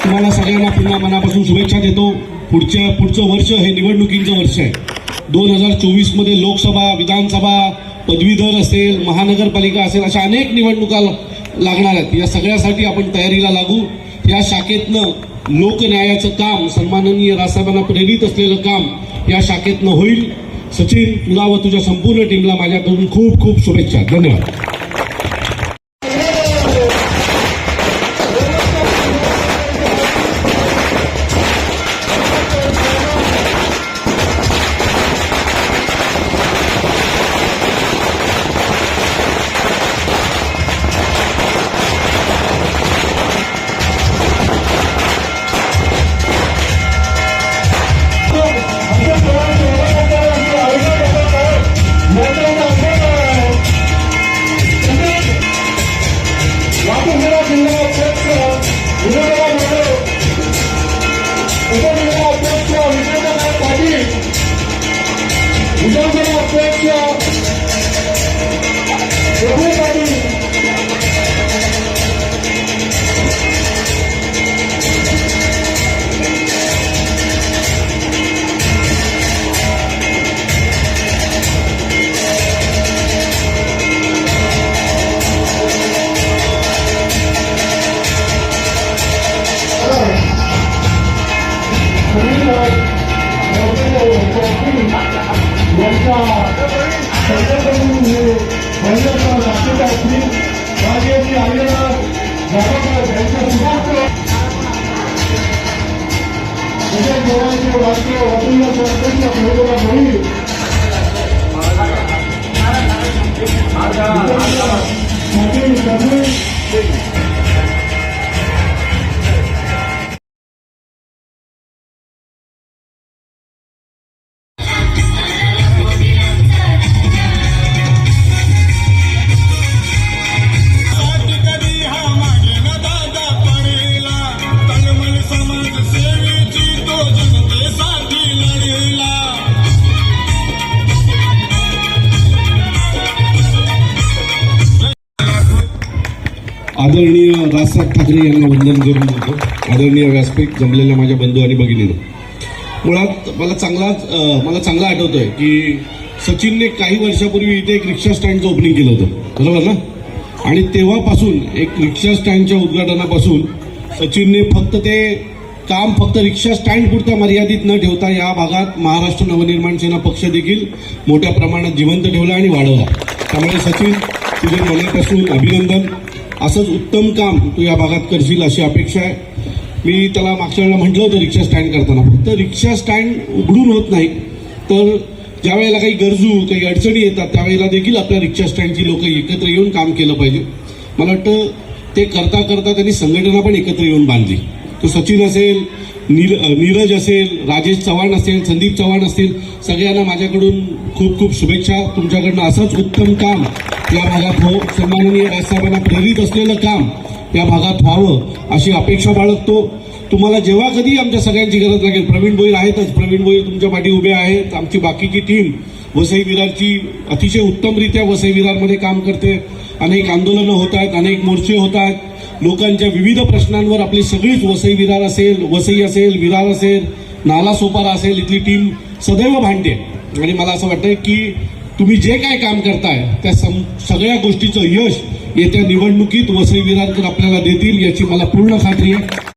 तुम्हाला सगळ्यांना पुन्हा मनापासून शुभेच्छा देतो। पुढचं वर्ष हे निवडणुकीचं वर्ष आहे। 2024 मध्ये लोकसभा, विधानसभा, पदवीधर असेल, महानगरपालिका असेल, अशा अनेक निवडणुका लागणार आहेत। या सगळ्यासाठी आपण तयारीला लागू। या शाखेतनं लोकन्यायाचं काम, सन्माननीय राजसाहेबांना प्रेरित असलेलं काम या शाखेतनं होईल। सचिन, तुला व तुझ्या संपूर्ण टीमला माझ्याकडून खूप खूप शुभेच्छा। धन्यवाद। आदरणीय राजसाहेब ठाकरे यांना वंदन करून देतो। आदरणीय व्यासपीठ, जमलेल्या माझ्या बंधू आणि भगिनींनो, मुळात मला चांगलं आठवतंय की सचिनने काही वर्षापूर्वी इथे एक रिक्षा स्टँडचं ओपनिंग केलं होतं, बरोबर ना? आणि तेव्हापासून एक रिक्षा स्टँडच्या उद्घाटनापासून सचिनने फक्त रिक्षा स्टँड पुरता मर्यादित न ठेवता या भागात महाराष्ट्र नवनिर्माण सेना पक्ष देखील मोठ्या प्रमाणात जिवंत ठेवला आणि वाढवला। त्यामुळे सचिन, तुझे मनापासून अभिनंदन। असंच उत्तम काम तू या भागात करशील अशी अपेक्षा आहे। मी त्याला मागच्या वेळेला म्हटलं होतं रिक्षा स्टँड करताना, फक्त रिक्षा स्टँड उघडून होत नाही, तर ज्या वेळेला काही गरजू, काही अडचणी येतात त्यावेळेला देखील आपल्या रिक्षा स्टँडची लोक एकत्र येऊन काम केलं पाहिजे। मला वाटतं ते करता करता त्यांनी संघटना पण एकत्र येऊन बांधली। तो सचिन असेल, नीरज असेल, राजेश चव्हाण असेल, संदीप चव्हाण असतील, सगळ्यांना माझ्याकडून खूप खूप शुभेच्छा। तुमच्याकडनं असंच उत्तम काम या भागात हो, सन्माननीय राजसाहेबांना प्रेरित असलेलं काम या भागात व्हावं अशी अपेक्षा बाळगतो। तुम्हाला जेव्हा कधी आमच्या सगळ्यांची गरज लागेल, प्रवीण भोईर आहेतच, प्रवीण भोईर तुमच्या पाठी उभे आहेत, आमची बाकीची टीम वसई विरारची अतिशय उत्तमरित्या वसई विरारमध्ये काम करते। अनेक आंदोलनं होत आहेत, अनेक मोर्चे होत आहेत, लोकांच्या विविध प्रश्नांवर आपली सगळीच वसई विरार असेल, वसई असेल, विरार असेल, नालासोपारा असेल, इथली टीम सदैव भांडते। आणि मला असं वाटतंय की तुम्ही जे काय काम करताय त्या सगळ्या गोष्टीचं यश येत्या निवडणुकीत वसई विरारकर आपल्याला देतील याची मला पूर्ण खात्री आहे।